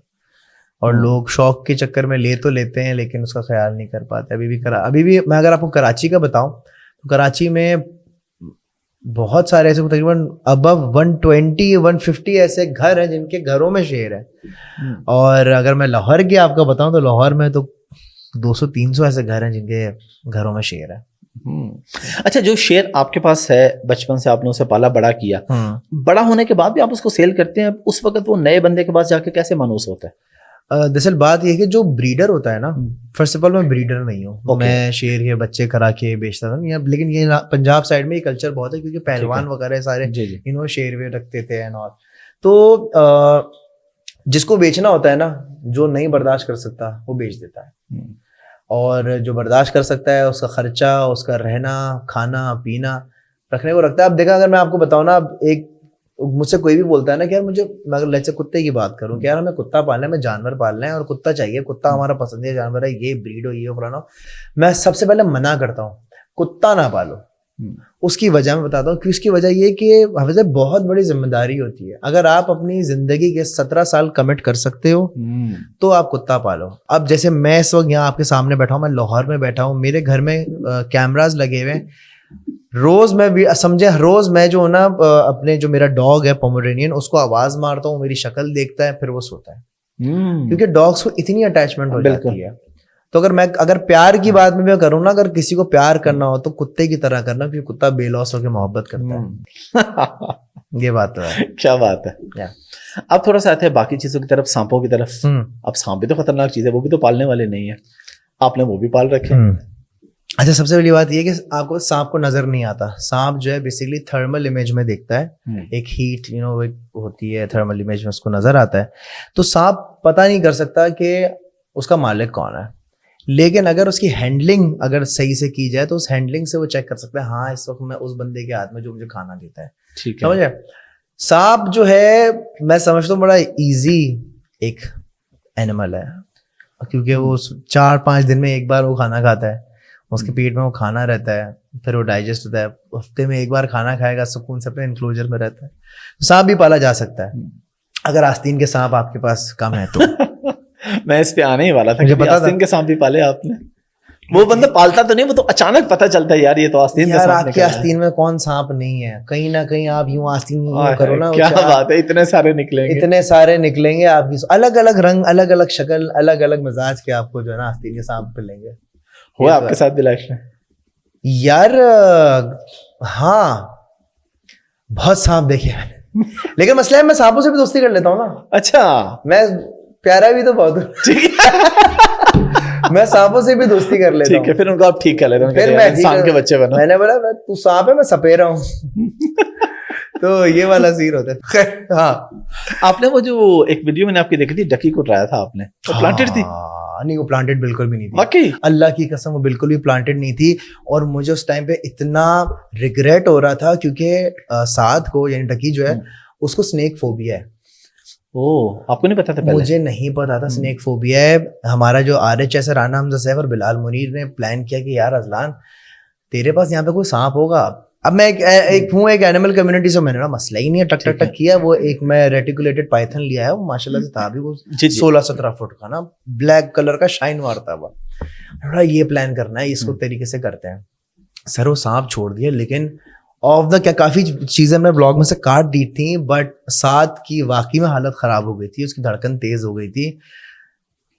اور لوگ شوق کے چکر میں لے تو لیتے ہیں لیکن اس کا خیال نہیں کر پاتے. ابھی بھی میں اگر آپ کو کراچی کا بتاؤں تو کراچی میں بہت سارے ایسے تقریباً ابو 120, 150 ایسے گھر ہیں جن کے گھروں میں شیر ہے. اور اگر میں لاہور کی آپ کو بتاؤں تو لاہور میں تو 200, 300 ایسے گھر ہیں جن کے گھروں میں شیر ہے. اچھا, جو شیر آپ کے پاس ہے بچپن سے آپ نے اسے پالا بڑا کیا, بڑا ہونے کے بعد بھی آپ اس کو سیل کرتے ہیں, اس وقت وہ نئے بندے کے پاس جا کے کیسے مانوس ہوتا ہے؟ دراصل بات یہ ہے کہ جو بریڈر ہوتا ہے نا, فرسٹ آف آل میں بریڈر نہیں ہوں, میں شیر کے بچے کرا کے بیچتا تھا. لیکن یہ پنجاب سائڈ میں یہ کلچر بہت ہے کیونکہ پہلوان وغیرہ سارے انہوں شیر ویر رکھتے تھے اینڈ آل. تو جس کو بیچنا ہوتا ہے نا, جو نہیں برداشت کر سکتا وہ بیچ دیتا ہے, اور جو برداشت کر سکتا ہے اس کا خرچہ, اس کا رہنا, کھانا پینا رکھنے کو رکھتا ہے. اب دیکھا اگر میں آپ کو بتاؤں نا, ایک مجھ سے کوئی بھی بولتا ہے نا کہ یار مجھے, میں اگر لیٹ سے کتے کی بات کروں کہ یار ہمیں کتا پالنا ہے, ہمیں جانور پالنا ہے اور کتا چاہیے, کتا ہمارا پسندیدہ جانور ہے, یہ بریڈ ہو, یہ ہو, فلانا ہو, میں سب سے پہلے منع کرتا ہوں کتا نہ پالو. اس کی وجہ میں بتاتا ہوں کہ اس کی وجہ یہ کہ حافظ بہت بڑی ذمہ داری ہوتی ہے. اگر آپ اپنی زندگی کے 17 سال کمٹ کر سکتے ہو تو آپ کتا پالو. اب جیسے میں اس وقت یہاں آپ کے سامنے بیٹھا ہوں, میں لاہور میں بیٹھا ہوں, میرے گھر میں کیمراز لگے ہوئے ہیں, روز میں سمجھے روز میں جو نا اپنے جو میرا ڈاگ ہے پومرینین اس کو آواز مارتا ہوں, میری شکل دیکھتا ہے, پھر وہ سوتا ہے, کیونکہ ڈاگس کو اتنی اٹیچمنٹ ہو جاتی ہے. تو اگر پیار کی بات میں کروں نا, اگر کسی کو پیار کرنا ہو تو کتے کی طرح کرنا, کیونکہ کتا بے لوس ہو کے محبت کرتا ہے. یہ بات تو ہے. کیا بات ہے. اب تھوڑا سا آتے ہیں باقی چیزوں کی طرف, سانپوں کی طرف. اب سانپ بھی تو خطرناک چیز ہے, وہ بھی تو پالنے والے نہیں ہے, آپ نے وہ بھی پال رکھے. اچھا, سب سے بڑی بات یہ کہ آپ کو سانپ کو نظر نہیں آتا. سانپ جو ہے بیسکلی تھرمل امیج میں دیکھتا ہے, ایک ہیٹ ہوتی ہے تھرمل امیج میں, اس کو نظر آتا ہے. تو سانپ پتہ نہیں کر سکتا کہ اس کا مالک کون ہے, لیکن اگر اس کی ہینڈلنگ اگر صحیح سے کی جائے تو اس ہینڈلنگ سے وہ چیک کر سکتا ہے, ہاں اس وقت میں اس بندے کے ہاتھ میں جو مجھے کھانا دیتا ہے. ٹھیک ہے, سمجھے. سانپ جو ہے میں سمجھتا ہوں بڑا ایزی ایک اینیمل ہے, کیونکہ وہ 4-5 دن میں ایک بار وہ کھانا کھاتا ہے, اس کے پیٹ میں وہ کھانا رہتا ہے, پھر وہ ڈائجسٹ ہوتا ہے, ہفتے میں ایک بار کھانا کھائے گا, سکون سے اپنے انکلوجر میں رہتا ہے. سانپ بھی پالا جا سکتا ہے اگر آستین کے سانپ آپ کے پاس کم ہے تو. میں اس پہ آنے ہی والا تھا, مجھے آستین کے سانپ بھی پالے آپ نے. وہ بندہ پالتا تو نہیں, وہ تو اچانک پتہ چلتا ہے یار یہ تو آستین کا سانپ. آپ کے آستین میں کون سانپ نہیں ہے, کہیں نہ کہیں آپ یوں آستین کرو نا, کیا بات ہے, اتنے سارے نکلیں گے, اتنے سارے نکلیں گے آپ کی, الگ الگ رنگ, الگ الگ شکل, الگ الگ مزاج کے آپ کو جو ہے نا آستین کے سانپ ملیں گے. ہوا آپ کے ساتھ بھی لائف میں؟ یار ہاں, بہت سانپ دیکھے ہیں, لیکن مسئلہ ہے میں سانپوں سے بھی دوستی کر لیتا ہوں نا. اچھا, میں پیارا بھی تو بہت میں سانپوں سے بھی دوستی کر لیتا ہوں. پھر ان کو آپ ٹھیک کر لیتے ہیں, پھر میں انسان کے بچے بنا. میں نے بولا تو سانپ ہے, میں سپیرا ہوں. تو یہ والا سین ہوتا ہے. ہاں, آپ نے وہ جو ایک ویڈیو میں نے آپ کی دیکھی تھی, ڈکی کو ٹرایا تھا آپ نے, وہ پلانٹڈ تھی؟ نہیں, وہ پلانٹڈ بالکل بھی نہیں تھی. واقعی اللہ کی قسم وہ بالکل بھی پلانٹڈ نہیں تھی. اور مجھے اس ٹائم پہ اتنا ریگریٹ ہو رہا تھا کیونکہ سعد کو یعنی ڈکی جو ہے اس کو سنیک فوبیا ہے. آپ کو نہیں پتا تھا؟ مجھے نہیں پتا تھا سنیک فوبیا ہے. ہمارا جو RH ہے رانا حمزہ صاحب اور بلال منیر نے پلان کیا کہ یار ازلان تیرے پاس یہاں پہ کوئی سانپ ہوگا. اب میں ایک اینیمل کمیونٹی سے, میں نے مسئلہ ہی نہیں ہے, ٹک ٹک ٹک کیا. وہ ایک میں ریٹیکولیٹڈ پائتھن لیا ہے, وہ ماشاء اللہ سے تھا بھی, وہ 16-17 فٹ کا نا, بلیک کلر کا شائن مارتا ہوا. یہ پلان کرنا ہے, اس کو طریقے سے کرتے ہیں. سر وہ سانپ چھوڑ دیا, لیکن آف دا کیا کافی چیزیں میں بلاگ میں سے کاٹ دی تھیں, بٹ ساتھ کی واقعی میں حالت خراب ہو گئی تھی, اس کی دھڑکن تیز ہو گئی تھی.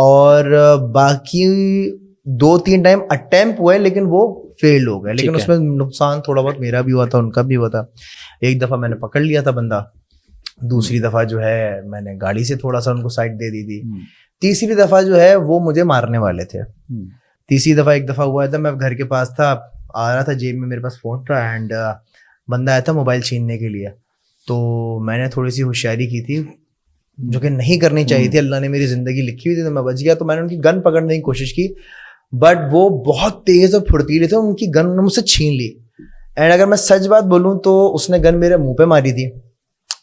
اور باقی 2-3 ٹائم اٹیمپٹ ہوئے لیکن وہ فیل ہو گئے, لیکن اس میں نقصان تھوڑا بہت میرا بھی ہوا تھا, ان کا بھی ہوا تھا. ایک دفعہ میں نے پکڑ لیا تھا بندہ, دوسری دفعہ جو ہے میں نے گاڑی سے تھوڑا سا ان کو سائڈ دے دی تھی, تیسری دفعہ جو ہے وہ مجھے مارنے والے تھے. تیسری دفعہ ایک دفعہ ہوا تھا, میں گھر کے پاس تھا, آ رہا تھا, جیب میں میرے پاس فون تھا, اینڈ بندہ آیا تھا موبائل چھیننے کے لیے. تو میں نے تھوڑی سی ہوشیاری کی تھی جو کہ نہیں کرنی چاہیے تھی, اللہ نے میری زندگی لکھی ہوئی تھی تو میں بچ گیا. تو میں نے ان کی گن پکڑنے کی کوشش کی, بٹ وہ بہت تیز اور پھرتیلے تھے, ان کی گن نے مجھ سے چھین لی. اینڈ اگر میں سچ بات بولوں تو اس نے گن میرے منہ پہ ماری تھی,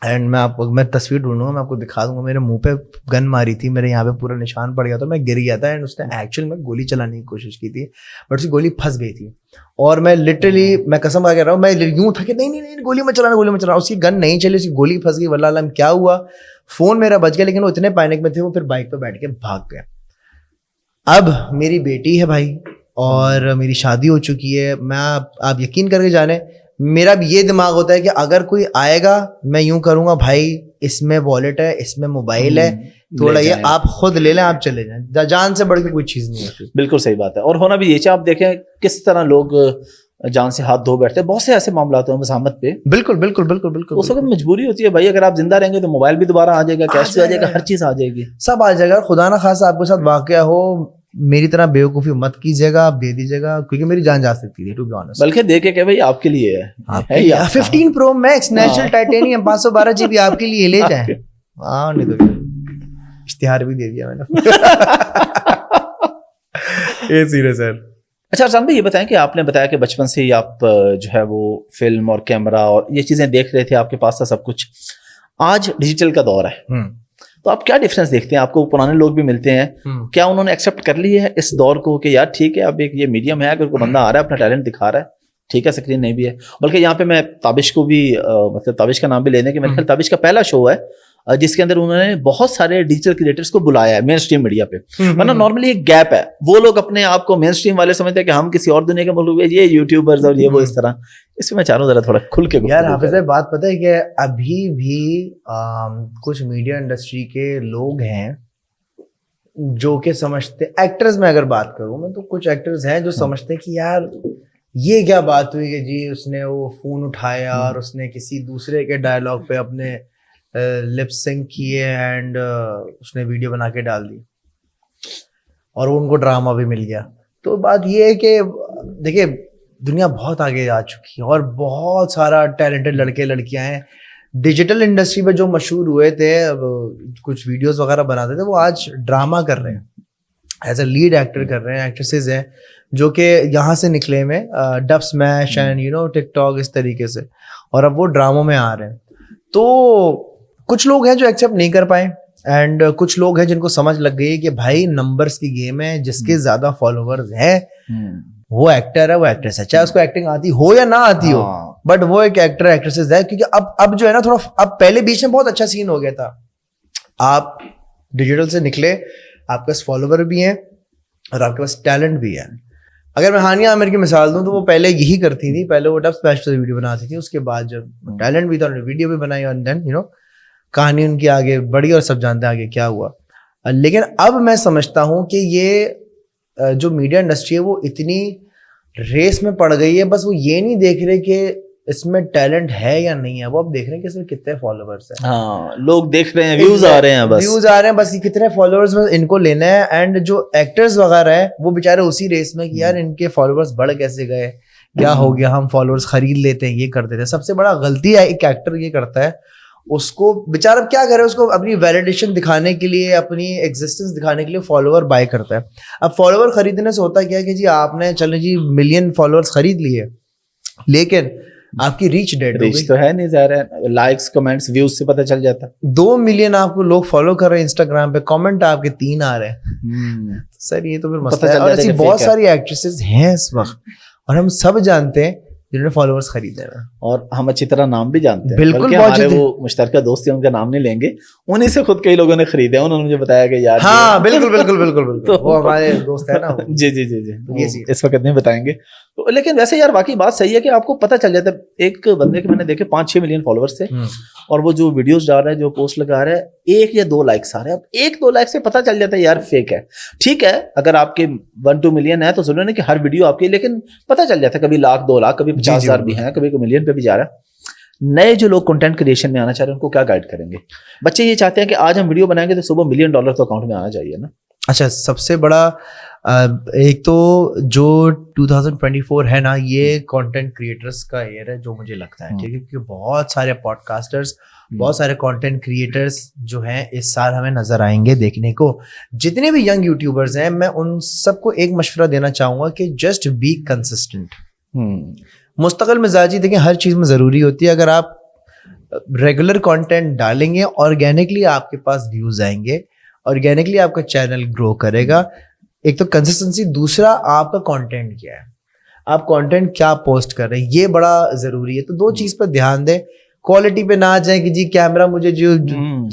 اینڈ میں تصویر ڈھونڈوں گا, میں آپ کو دکھا دوں گا, میرے منہ پہ گن ماری تھی, میرے یہاں پہ پورا نشان پڑ گیا تھا, میں گر گیا تھا. اینڈ اس نے ایکچوئل میں گولی چلانے کی کوشش کی تھی, بٹ اس کی گولی پھنس گئی تھی. اور میں لٹرلی, میں قسم کھا کے رہا ہوں, میں یوں تھا کہ نہیں گولی مت چلانا, اس کی گن نہیں چلی, اس کی گولی پھنس گئی. واللہ عالم کیا ہوا, فون میرا بچ گیا, لیکن وہ اتنے پینک میں تھے وہ پھر بائک پہ بیٹھ کے بھاگ گئے. اب میری بیٹی ہے بھائی, اور میری شادی ہو چکی ہے. میں آپ یقین کر کے جانے, میرا بھی یہ دماغ ہوتا ہے کہ اگر کوئی آئے گا میں یوں کروں گا, بھائی اس میں والیٹ ہے, اس میں موبائل ہے, تھوڑا یہ آپ خود لے لیں, آپ چلے جائیں, جان سے بڑھ کے کوئی چیز نہیں ہوتی. بالکل صحیح بات ہے. اور ہونا بھی یہ چاہیے. آپ دیکھیں کس طرح لوگ جان سے ہاتھ دھو بیٹھتے ہیں, بہت سے ایسے معاملات ہیں مزاحمت پہ. بالکل بالکل بالکل بالکل, اس وقت مجبوری ہوتی ہے بھائی, اگر آپ زندہ رہیں گے تو موبائل بھی دوبارہ آ جائے گا, کیش بھی آ جائے گا, ہر چیز آ جائے گی, سب آ جائے گا. خدا نہ خاصا آپ کے ساتھ واقعہ ہو, میری طرح بیوقوفی مت کیجیے گا, آپ دے دیجیے گا, کیونکہ میری جان جا سکتی تھی, ٹو بی آنیسٹ. بلکہ دیکھے کہ بھائی آپ کے لیے ہے 15 Pro Max natural titanium 512 GB آپ کے لیے لے جائیں. ہاں نہیں تو اشتہار بھی دے دیا میں نے. یہ سیریس ہے. اچھا ارسلان بھائی, یہ بتائیں کہ آپ نے بتایا کہ بچپن سے ہی آپ جو ہے وہ فلم اور کیمرہ اور یہ چیزیں دیکھ رہے تھے, آپ کے پاس تھا سب کچھ. آج ڈیجیٹل کا دور ہے, تو آپ کیا ڈفرینس دیکھتے ہیں؟ آپ کو پرانے لوگ بھی ملتے ہیں, کیا انہوں نے ایکسیپٹ کر لی ہے اس دور کو کہ یار ٹھیک ہے اب ایک یہ میڈیم ہے, اگر کوئی بندہ آ رہا ہے اپنا ٹیلنٹ دکھا رہا ہے, ٹھیک ہے اسکرین نہیں بھی ہے. بلکہ یہاں پہ میں تابش کو بھی مطلب تابش کا نام بھی لینے کہ میرے خیال تابش کا پہلا شو ہے جس کے اندر انہوں نے بہت سارے ڈیجیٹل کریٹرز کو بلایا ہے مین اسٹریم میڈیا پہ. ورنہ نارملی ایک گیپ ہے, وہ لوگ اپنے آپ کو مین اسٹریم والے سمجھتے ہیں کہ ہم کسی اور دنیا کے ملک میں, یہ یوٹیوبرز اور یہ وہ اس طرح. اس میں چاہوں ذرا تھوڑا کھل کے یار حافظ ہے, بات پتہ ہے کہ ابھی بھی کچھ میڈیا انڈسٹری کے لوگ ہیں جو کہ سمجھتے, ایکٹرز میں اگر بات کروں میں تو کچھ ایکٹرز ہیں جو سمجھتے ہیں کہ یار یہ کیا بات ہوئی کہ جی اس نے وہ فون اٹھایا اور اس نے کسی دوسرے کے ڈائلاگ پہ اپنے لپ سنک کیے اینڈ اس نے ویڈیو بنا کے ڈال دی اور ان کو ڈرامہ بھی مل گیا. تو بات یہ ہے کہ دیکھیں دنیا بہت آگے آ چکی ہے اور بہت سارا ٹیلنٹڈ لڑکے لڑکیاں ہیں ڈیجیٹل انڈسٹری میں جو مشہور ہوئے تھے, کچھ ویڈیوز وغیرہ بناتے تھے, وہ آج ڈرامہ کر رہے ہیں, ایز اے لیڈ ایکٹر کر رہے ہیں. ایکٹریسز ہیں جو کہ یہاں سے نکلے میں Dubsmash and you know TikTok اس طریقے سے, اور اب وہ ڈراموں میں آ رہے ہیں. تو کچھ لوگ ہیں جو ایکسیپٹ نہیں کر پائے, اینڈ کچھ لوگ ہیں جن کو سمجھ لگ گئی کہ بھائی نمبرز کی گیم ہے, جس کے زیادہ فالوورز ہیں وہ ایکٹر ہے, وہ ایکٹریس ہے, چاہے اس کو ایکٹنگ آتی ہو یا نہ آتی ہو, بٹ وہ ایک ایکٹر ایکٹریسز ہے. کیونکہ اب جو ہے نا تھوڑا, اب پہلے بیچ میں بہت اچھا سین ہو گیا تھا, آپ ڈیجیٹل سے نکلے, آپ کے پاس فالوور بھی ہیں اور آپ کے پاس ٹیلنٹ بھی ہے. اگر میں ہانیہ عامر کی مثال دوں تو وہ پہلے یہی کرتی تھی, پہلے وہ ڈب اسمیش سے ویڈیو بناتی تھی, اس کے بعد جب ٹیلنٹ بھی تھا انہوں نے ویڈیو بھی بنائی, اور دین یو نو کہانی ان کی آگے بڑھی اور سب جانتے ہیں آگے کیا ہوا. لیکن اب میں سمجھتا ہوں کہ یہ جو میڈیا انڈسٹری ہے وہ اتنی ریس میں پڑ گئی ہے, بس وہ یہ نہیں دیکھ رہے کہ اس میں ٹیلنٹ ہے یا نہیں ہے, وہ اب دیکھ رہے ہیں کہ اس میں کتنے فالوورس ہیں. ہاں لوگ دیکھ رہے ہیں, ویوز آ رہے ہیں, بس ویوز آ رہے ہیں, بس یہ کتنے فالوورس ان کو لینا ہے. اینڈ جو ایکٹرز وغیرہ ہیں وہ بےچارے اسی ریس میں کہ یار ان کے فالوورس بڑھ کیسے گئے, کیا ہو گیا, ہم فالوورس خرید لیتے ہیں, یہ کر دیتے ہیں. سب سے بڑا غلطی ہے ایک ایکٹر یہ کرتا ہے, اس کو بےچارہ کیا کرے, اس کو اپنی ویلیڈیشن دکھانے کے لیے, اپنی ایگزسٹنس دکھانے کے لیے فالوور بائی کرتا ہے. اب فالوور خریدنے سے ہوتا کیا ہے کہ جی آپ نے چلے جی ملین فالوورس خرید لیے, لیکن آپ کی ریچ ڈیڈ ہو گئی. تو ہے نہیں, ظاہر ہے لائکس کمنٹس ویوز سے پتہ چل جاتا ہے. 2 ملین آپ کو لوگ فالو کر رہے ہیں انسٹاگرام پہ, کامنٹ آپ کے 3 آ رہے ہیں. سر یہ تو پھر مسئلہ ہے. اور ایسی بہت ساری ایکٹریسز ہیں اس وقت, اور ہم سب جانتے ہیں جنہوں نے فالوورس خریدے ہیں, اور ہم اچھی طرح نام بھی جانتے ہیں. بالکل ہمارے وہ مشترکہ دوست ہیں, ان کا نام نہیں لیں گے, انہیں سے خود کئی لوگوں نے خریدے, انہوں نے مجھے بتایا کہ یار ہاں بالکل بالکل بالکل بالکل وہ ہمارے دوست ہیں نا. جی جی جی جی, اس وقت نہیں بتائیں گے. لیکن ویسے یار واقعی بات صحیح ہے کہ آپ کو پتہ چل جاتا ہے. ایک بندے کے میں نے دیکھے 5-6 ملین فالوورز تھے اور وہ جو ویڈیوز ڈال رہا ہے, جو پوسٹ لگا رہا ہے, 1 یا 2 لائکس آ رہے ہیں. اب 1-2 لائک سے پتہ چل جاتا ہے یار فیک ہے. ٹھیک ہے اگر آپ کے 1-2 ملین ہے تو ضروری نہیں کہ ہر ویڈیو آپ کی, لیکن پتہ چل جاتا ہے کبھی 1,00,000 2 لاکھ کبھی 50,000 بھی ہیں, کبھی ملین پہ بھی جا رہا ہے. نئے جو لوگ کنٹینٹ کریشن میں آنا چاہ رہے ہیں ان کو کیا گائیڈ کریں گے؟ بچے یہ چاہتے ہیں کہ آج ہم ویڈیو بنائیں گے تو صبح $1 ملین تو اکاؤنٹ میں آنا چاہیے نا. اچھا, سب سے بڑا ایک تو جو 2024 ہے نا, یہ کنٹینٹ کریٹرز کا ایئر ہے جو مجھے لگتا ہے, ٹھیک ہے, کیونکہ بہت سارے پوڈ کاسٹرز, بہت سارے کنٹینٹ کریٹرز جو ہیں اس سال ہمیں نظر آئیں گے دیکھنے کو. جتنے بھی ینگ یوٹیوبرز ہیں میں ان سب کو ایک مشورہ دینا چاہوں گا کہ جسٹ بی کنسسٹنٹ. مستقل مزاجی دیکھیں ہر چیز میں ضروری ہوتی ہے. اگر آپ ریگولر کنٹینٹ ڈالیں گے آرگینکلی آپ کے پاس ویوز آئیں گے, آرگینکلی آپ کا چینل گرو کرے گا. ایک تو کنسسٹنسی, دوسرا آپ کا کنٹینٹ کیا ہے, آپ کنٹینٹ کیا پوسٹ کر رہے ہیں, یہ بڑا ضروری ہے. تو 2 چیز پہ دھیان دیں, کوالٹی پہ نہ جائیں کہ جی کیمرہ مجھے جو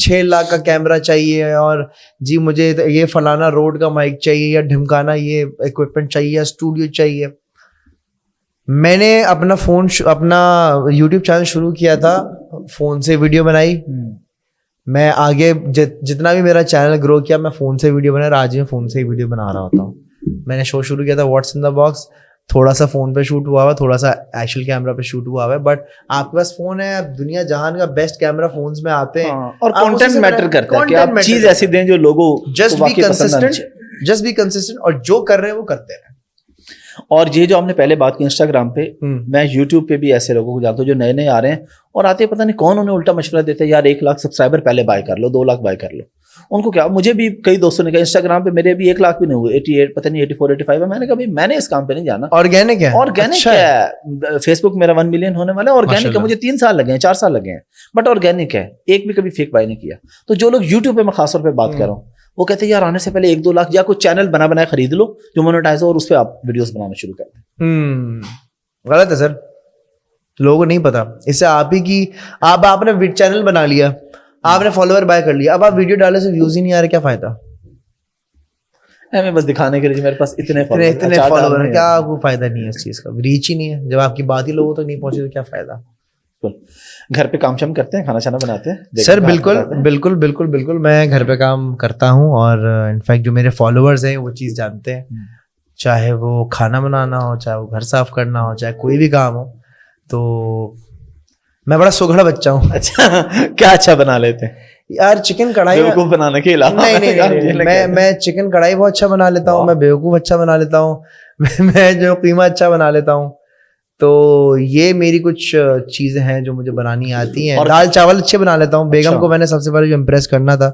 6 لاکھ کا کیمرہ چاہیے اور جی مجھے یہ فلانا روڈ کا مائک چاہیے یا ڈھمکانا یہ اکوپمنٹ چاہیے یا اسٹوڈیو چاہیے. میں نے اپنا یوٹیوب چینل شروع کیا تھا, فون سے ویڈیو بنائی, میں آگے جتنا بھی میرا چینل گرو کیا میں فون سے ویڈیو بنا رہا, آج میں فون سے ہی ویڈیو بنا رہا ہوتا ہوں. میں نے شو شروع کیا تھا واٹس ان دا باکس, تھوڑا سا فون پہ شوٹ ہوا ہوا, تھوڑا سا ایکچوئل کیمرہ پہ شوٹ ہوا ہوا ہے, بٹ آپ کے پاس فون ہے, دنیا جہان کا بیسٹ کیمرہ فونز میں آتے ہیں. اور کنٹینٹ میٹر کرتا ہے کہ آپ چیز ایسی دیں جو لوگوں جسٹ بی کنسسٹنٹ اور جو کر رہے ہیں وہ کرتے رہیں. اور یہ جو ہم نے پہلے بات کی انسٹاگرام پہ, میں یوٹیوب پہ بھی ایسے لوگوں کو جانتا ہوں جو نئے نئے آ رہے ہیں اور آتے پتہ نہیں کون انہیں الٹا مشورہ دیتے ہیں یار 1 لاکھ سبسکرائبر پہلے بائی کر لو, 2 لاکھ بائی کر لو. ان کو کیا, مجھے بھی کئی دوستوں نے کہا انسٹاگرام پہ میرے بھی 1 لاکھ بھی نہیں ہوئے, 88 پتہ نہیں 84-85 ہے. میں نے کہا میں نے اس کام پہ نہیں جانا, آرگینک ہے, آرگینک ہے. فیس بک میرا 1 ملین ہونے والا ہے, آرگینک ہے. مجھے 3 سال لگے ہیں, 4 سال لگے ہیں, بٹ آرگینک ہے. ایک بھی کبھی فیک بائی نہیں کیا. تو جو لوگ یوٹیوب پہ میں خاص طور پہ بات کر رہا ہوں وہ کہتے ہیں یار آنے سے پہلے 1-2 لاکھ یا کوئی چینل بنا خرید لو جو مونیٹائز ہو اور اس پہ آپ ویڈیوز بنانا شروع کر دیں. غلط ہے سر, لوگوں کو نہیں پتا. اس سے آپ ہی کی آپ نے چینل بنا لیا, آپ نے فالوور بائی کر لیا, اب آپ ویڈیو ڈالے سے ویوز ہی نہیں آ رہے, کیا فائدہ؟ میں بس دکھانے کے لیے میرے پاس اتنے فالوور ہیں, کیا کوئی فائدہ نہیں ہے اس چیز کا, ریچ ہی نہیں ہے. جب آپ کی بات ہی لوگوں تک نہیں پہنچی تو کیا فائدہ؟ گھر پہ کام شام کرتے ہیں, کھانا چھانا بناتے ہیں؟ سر بالکل میں گھر پہ کام کرتا ہوں, اور انفیکٹ جو میرے فالوورز ہیں وہ چیز جانتے ہیں, چاہے وہ کھانا بنانا ہو, چاہے وہ گھر صاف کرنا ہو, چاہے کوئی بھی کام ہو. تو میں بڑا سگڑا بچہ ہوں. اچھا, کیا اچھا بنا لیتے ہیں یار؟ چکن کڑھائی بنانے کے علاوہ نہیں, میں چکن کڑھائی بہت اچھا بنا لیتا ہوں, میں بیوقوف اچھا بنا لیتا ہوں, میں جو قیمہ اچھا بنا لیتا ہوں. تو یہ میری کچھ چیزیں ہیں جو مجھے بنانی آتی ہیں. دال چاول اچھے بنا لیتا ہوں. بیگم کو میں نے سب سے پہلے جو امپریس کرنا تھا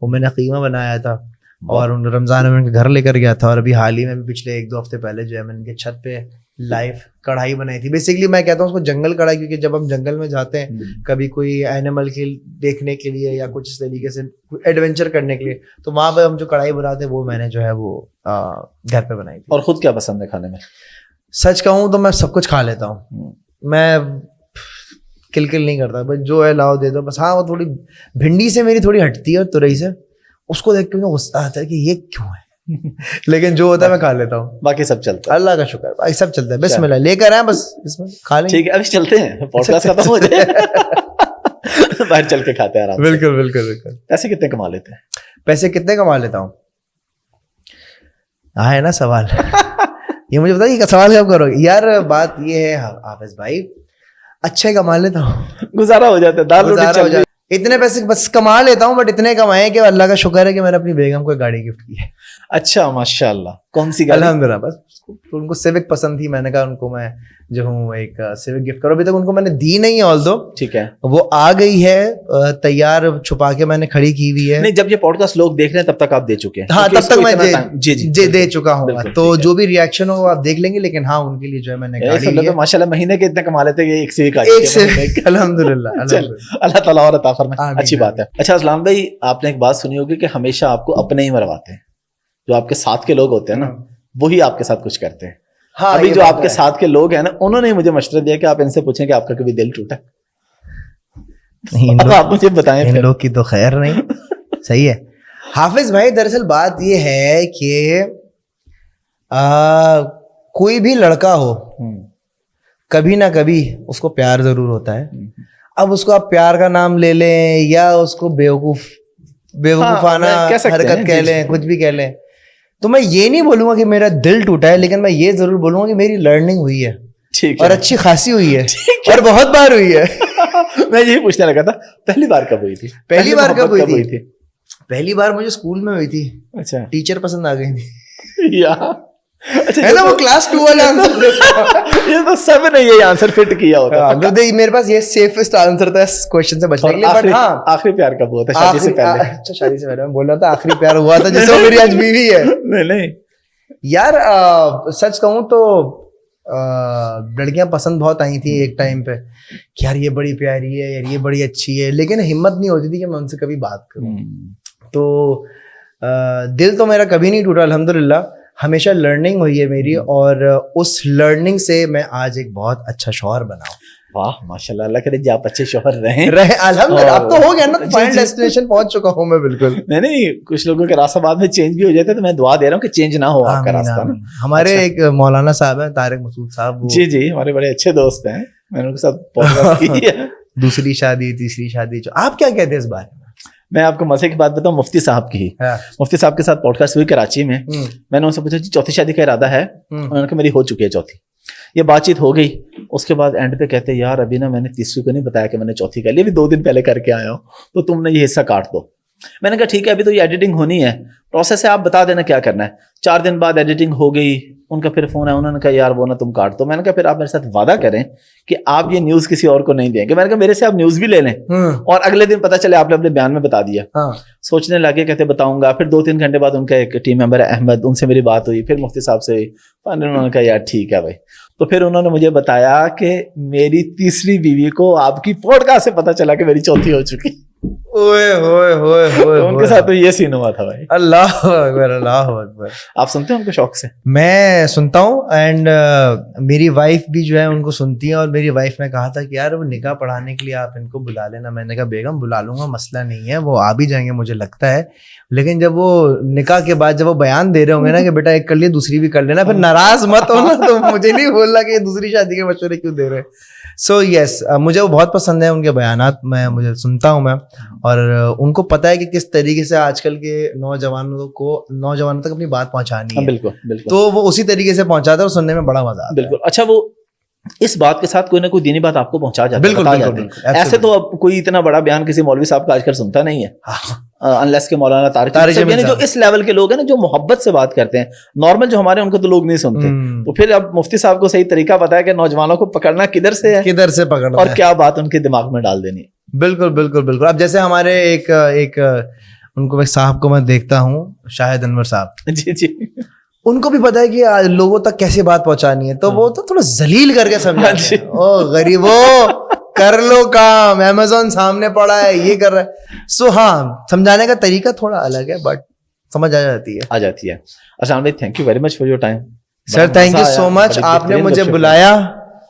وہ میں نے قیمہ بنایا تھا, اور رمضان میں ان کے گھر لے کر گیا تھا. اور ابھی حال ہی میں پچھلے 1-2 ہفتے پہلے جو ہے میں ان کے چھت پہ لائیو کڑھائی بنائی تھی. بیسکلی میں کہتا ہوں اس کو جنگل کڑھائی, کیونکہ جب ہم جنگل میں جاتے ہیں کبھی کوئی اینیمل کے دیکھنے کے لیے یا کچھ اس طریقے سے ایڈونچر کرنے کے لیے, تو وہاں پہ ہم جو کڑھائی بناتے ہیں وہ میں نے جو ہے وہ گھر پہ بنائی تھی. اور خود کیا پسند ہے کھانے میں؟ سچ کہوں تو میں سب کچھ کھا لیتا ہوں, میں کل نہیں کرتا, بس جو ہے لاؤ دے دو بس. ہاں وہ تھوڑی بھنڈی سے میری تھوڑی ہٹتی ہے, تورئی سے, اس کو دیکھ کے مجھے غصہ آتا ہے کہ یہ کیوں ہے, لیکن جو ہوتا ہے میں کھا لیتا ہوں. باقی سب چلتا ہے, اللہ کا شکر, باقی سب چلتا ہے. بسم اللہ لے کر آئے بس, بسم اللہ کھا لیں. ٹھیک ہے, ابھی چلتے ہیں, پوڈ کاسٹ ختم ہو جائے, باہر چل کے کھاتے ہیں آرام سے. بالکل. پیسے کتنے کما لیتے ہیں؟ پیسے کتنے کما لیتا ہوں, ہے نا سوال. یہ مجھے بتائیے کہ سوال کب کرو گے یار. بات یہ ہے حافظ بھائی, اچھے کما لیتا ہوں, گزارا ہو جاتا ہے, دال روٹی چل جاتی ہے. اتنے پیسے بس کما لیتا ہوں, بٹ اتنے کمائے کہ اللہ کا شکر ہے کہ میں نے اپنی بیگم کو گاڑی گفٹ کی ہے. اچھا, ماشاء اللہ. کون سی گاڑی؟ الحمدللہ. بس ان کو سیوک پسند تھی, میں نے کہا ان کو میں جو ہوں ایک سیوک گفٹ کرو. ابھی تک ان کو میں نے دی نہیں ہے, آلدو ٹھیک ہے وہ آ گئی ہے تیار, چھپا کے میں نے کھڑی کی ہوئی ہے. نہیں, جب یہ پوڈ کاسٹ لوگ دیکھ رہے ہیں تب تک آپ دے چکے ہیں. ہاں تب تک میں دے چکا ہوں, تو جو بھی ریئیکشن ہو آپ دیکھ لیں گے. لیکن ہاں ان کے لیے جو ہے میں نے گاڑی لی ہے. ماشاء اللہ مہینے کے اتنے کما لیتے ہیں, ایک سیوک الحمدللہ. اللہ تعالیٰ اور عطا فرمائے, اچھی بات ہے. اچھا اسلام بھائی, آپ نے ایک بات سنی ہوگی کہ ہمیشہ آپ کو اپنے ہی مرواتے ہیں, جو آپ کے ساتھ کے لوگ ہوتے ہیں نا وہی آپ کے ساتھ کچھ کرتے ہیں. ہاں, ابھی جو آپ کے ساتھ کے لوگ ہیں نا, انہوں نے مجھے مشورہ دیا کہ آپ ان سے پوچھیں کہ آپ کا کبھی دل ٹوٹا؟ آپ مجھے بتائیں. ان لوگ کی تو خیر نہیں. صحیح ہے حافظ بھائی, دراصل بات یہ ہے کہ کوئی بھی لڑکا ہو کبھی نہ کبھی اس کو پیار ضرور ہوتا ہے. اب اس کو آپ پیار کا نام لے لیں یا اس کو بیوقوفانہ حرکت کہہ لیں, کچھ بھی کہہ لیں, تو میں یہ نہیں بولوں گا کہ میرا دل ٹوٹا ہے, لیکن میں یہ ضرور بولوں گا کہ میری لرننگ ہوئی ہے اور اچھی خاصی ہوئی ہے اور بہت بار ہوئی ہے. میں یہی پوچھنے لگا تھا پہلی بار کب ہوئی تھی؟ پہلی بار کب ہوئی تھی؟ پہلی بار مجھے اسکول میں ہوئی تھی. اچھا, ٹیچر پسند آ گئی تھی یا اچھا وہ کلاس 2 والا آنسر یہ تو سب نے یہ آنسر فٹ کیا ہوتا ہے. میرے پاس یہ سیفسٹ آنسر تھا اس کوسچن سے بچنے کے لیے. بٹ ہاں آخری پیار کب ہوا تھا؟ شادی سے پہلے. اچھا شادی سے پہلے میں بول رہا تھا آخری پیار ہوا تھا جس سے میری آج بیوی ہے. نہیں یار سچ کہوں تو لڑکیاں پسند بہت آئی تھی ایک ٹائم پہ کہ یار یہ بڑی پیاری ہے, یار یہ بڑی اچھی ہے, لیکن ہمت نہیں ہوتی تھی کہ میں ان سے کبھی بات کروں. تو دل تو میرا کبھی نہیں ٹوٹا الحمدللہ, ہمیشہ لرننگ ہوئی ہے میری, اور اس لرننگ سے میں آج ایک بہت اچھا شوہر بنا ہوں. واہ ماشاءاللہ, اللہ کرے آپ اچھے شوہر رہیں الحمدللہ. اب تو ہو گیا نا, فائنل ڈیسٹینیشن پہنچ چکا ہوں میں بالکل. نہیں کچھ لوگوں کے راستہ بعد میں چینج بھی ہو جاتا ہے, تو میں دعا دے رہا ہوں کہ چینج نہ ہو آپ کا راستہ. ہمارے ایک مولانا صاحب ہیں طارق مسعود صاحب, جی ہمارے بڑے اچھے دوست ہیں, میں نے ان کے ساتھ پوڈکاسٹ کی ہے. دوسری شادی تیسری شادی, جو آپ کیا کہتے ہیں اس بارے میں؟ میں آپ کو مزے کی بات بتاؤں, مفتی صاحب کی. مفتی صاحب کے ساتھ پوڈکاسٹ ہوئی کراچی میں. میں نے ان سے پوچھا جی چوتھی شادی کا ارادہ ہے؟ انہوں نے کہا میری ہو چکی ہے چوتھی. یہ بات چیت ہو گئی, اس کے بعد اینڈ پہ کہتے یار ابھی نا میں نے تیسری کو نہیں بتایا کہ میں نے چوتھی کر لی, ابھی 2 دن پہلے کر کے آیا ہوں, تو تم نے یہ حصہ کاٹ دو. میں نے کہا ٹھیک ہے, ابھی تو یہ ایڈیٹنگ ہونی ہے, پروسیس ہے, آپ بتا دینا کیا کرنا ہے. 4 دن بعد ایڈیٹنگ ہو گئی, ان کا پھر فون ہے, انہوں نے کہا یار وہ نا تم کاٹ دو. میں نے کہا پھر آپ میرے ساتھ وعدہ کریں کہ آپ یہ نیوز کسی اور کو نہیں دیں گے. میں نے کہا میرے سے آپ نیوز بھی لے لیں, اور اگلے دن پتا چلے آپ نے اپنے بیان میں بتا دیا. سوچنے لگے, کہتے بتاؤں گا. پھر 2-3 گھنٹے بعد ان کا ایک ٹیم ممبر ہے احمد, ان سے میری بات ہوئی, پھر مفتی صاحب سے ہوئی. انہوں نے کہا یار ٹھیک ہے بھائی. تو پھر انہوں نے مجھے بتایا کہ میری تیسری بیوی کو آپ کی پوڈکاسٹ سے پتا چلا کہ میری چوتھی ہو چکی. ان کے ساتھ تو یہ سین ہوا تھا بھائی. اللہ اکبر, اللہ اکبر. آپ سنتے ہیں ان کو شوق سے؟ میں سنتا ہوں, اینڈ میری وائف بھی جو ہے ان کو سنتی ہے, اور میری وائف نے کہا تھا کہ یار وہ نکاح پڑھانے کے لیے آپ ان کو بلا لینا. میں نے کہا بیگم بلا لوں گا, مسئلہ نہیں ہے, وہ آ بھی جائیں گے مجھے لگتا ہے, لیکن جب وہ نکاح کے بعد جب وہ بیان دے رہے ہوں گے نا کہ بیٹا ایک کر لیے دوسری بھی کر لینا, پھر ناراض مت ہونا, تو مجھے نہیں بولنا کہ دوسری شادی کے مشورے کیوں دے رہے. سو یس, مجھے وہ بہت پسند ہے ان کے بیانات, مجھے سنتا ہوں میں, اور ان کو پتا ہے کہ کس طریقے سے آج کل کے نوجوانوں تک اپنی بات پہنچانی ہے. بالکل, تو وہ اسی طریقے سے پہنچاتا ہے اور سننے میں بڑا مزہ آتا ہے. بالکل. اچھا, وہ اس بات کے ساتھ کوئی نہ کوئی دینی بات آپ کو پہنچا جاتا ہے. بالکل. ایسے تو اب کوئی اتنا بڑا بیان کسی مولوی صاحب کا آج کل سنتا نہیں ہے, انلیس کے مولانا طارق یعنی جو اس لیول کے لوگ ہیں نا, جو محبت سے بات کرتے ہیں. نارمل جو ہمارے ان کو تو لوگ نہیں سنتے. تو پھر اب مفتی صاحب کو صحیح طریقہ پتا ہے کہ نوجوانوں کو پکڑنا کدھر سے ہے, کدھر سے پکڑنا اور کیا بات ان کے دماغ میں ڈال دینی. بالکل. اب جیسے ہمارے ایک ان کو صاحب کو میں دیکھتا ہوں, شاہد انور صاحب, جی ان کو بھی پتا ہے کہ لوگوں تک کیسے بات پہنچانی ہے, تو وہ تو تھوڑا ذلیل کر کے سمجھاتے ہیں, او غریبو کر لو کام, امیزون سامنے پڑا ہے, یہ کر رہا ہے. سو ہاں, سمجھانے کا طریقہ تھوڑا الگ ہے, بٹ سمجھ آ جاتی ہے. ارشان بھائی, thank you very much for your time. Sir thank you so much, آپ نے مجھے بلایا,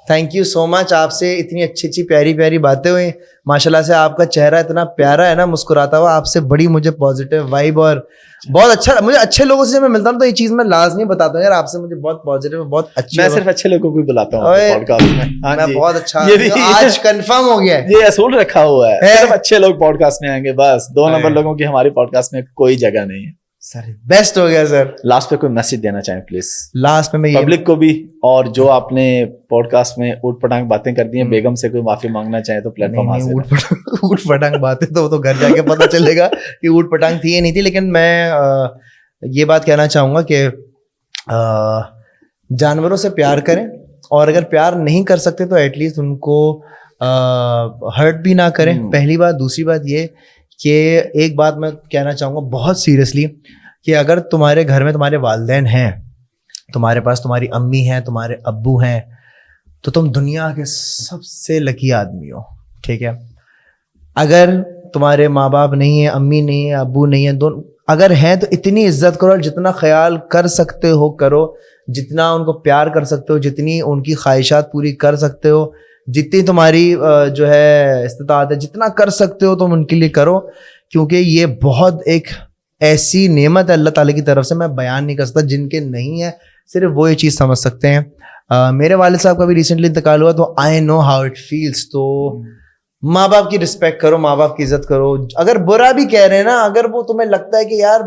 تھینک یو سو مچ. آپ سے اتنی اچھی پیاری باتیں ہوئی, ماشاءاللہ سے آپ کا چہرہ اتنا پیارا ہے نا, مسکراتا ہوا. آپ سے بڑی مجھے پازیٹیو وائب, اور بہت اچھا مجھے اچھے لوگوں سے میں ملتا ہوں تو یہ چیز میں لازمی بتاتا ہوں یار, آپ سے مجھے بہت پازیٹیو, بہت اچھی. میں صرف اچھے لوگوں کو بلاتا ہوں پوڈکاسٹ میں. میں بہت اچھا, آج کنفرم ہو گیا ہے, یہ اصول رکھا ہوا ہے, صرف اچھے لوگ پوڈکاسٹ میں آئیں گے بس. 2 نمبر لوگوں کی ہماری پوڈکاسٹ میں کوئی جگہ نہیں ہے. سر بیسٹ ہو گیا سر. لاسٹ پہ کوئی میسج دینا چاہیں پلیز؟ لاسٹ میں پبلک کو بھی, اور جو آپ نے پوڈ کاسٹ میں اوٹ پٹانگ باتیں کر دی ہیں, بیگم سے کوئی معافی مانگنا چاہیں تو پلیٹ فارم حاصل ہے. اوٹ پٹانگ باتیں تو وہ تو گھر جا کے پتا چلے گا کہ اوٹ پٹانگ تھی یا نہیں تھی, لیکن میں یہ بات کہنا چاہوں گا کہ جانوروں سے پیار کریں, اور اگر پیار نہیں کر سکتے تو ایٹ لیسٹ ان کو ہرٹ بھی نہ کریں. پہلی بات. دوسری بات یہ کہ ایک بات میں کہنا چاہوں گا بہت سیریسلی, کہ اگر تمہارے گھر میں تمہارے والدین ہیں, تمہارے پاس تمہاری امی ہیں, تمہارے ابو ہیں, تو تم دنیا کے سب سے لکی آدمی ہو. ٹھیک ہے, اگر تمہارے ماں باپ نہیں ہیں, امی نہیں ہے, ابو نہیں ہے, اگر ہیں تو اتنی عزت کرو, اور جتنا خیال کر سکتے ہو کرو, جتنا ان کو پیار کر سکتے ہو, جتنی ان کی خواہشات پوری کر سکتے ہو, جتنی تمہاری جو ہے استطاعت ہے, جتنا کر سکتے ہو تم ان کے لیے کرو, کیونکہ یہ بہت ایک ایسی نعمت ہے اللہ تعالیٰ کی طرف سے, میں بیان نہیں کر سکتا. جن کے نہیں ہے صرف وہ یہ چیز سمجھ سکتے ہیں. میرے والد صاحب کا بھی ریسنٹلی انتقال ہوا تو آئی نو ہاؤ اٹ فیلس. تو ماں باپ کی رسپیکٹ کرو, ماں باپ کی عزت کرو. اگر برا بھی کہہ رہے ہیں نا, اگر وہ تمہیں لگتا ہے کہ یار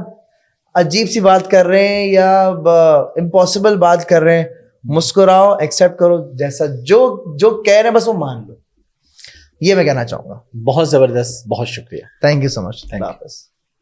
عجیب سی بات کر رہے ہیں یا امپاسبل بات کر رہے ہیں, مسکراؤ, ایکسیپٹ کرو, جیسا جو کہہ رہے ہیں بس وہ مان لو. یہ میں کہنا چاہوں گا. بہت زبردست, بہت شکریہ. تھینک یو سو مچ. اللہ حافظ.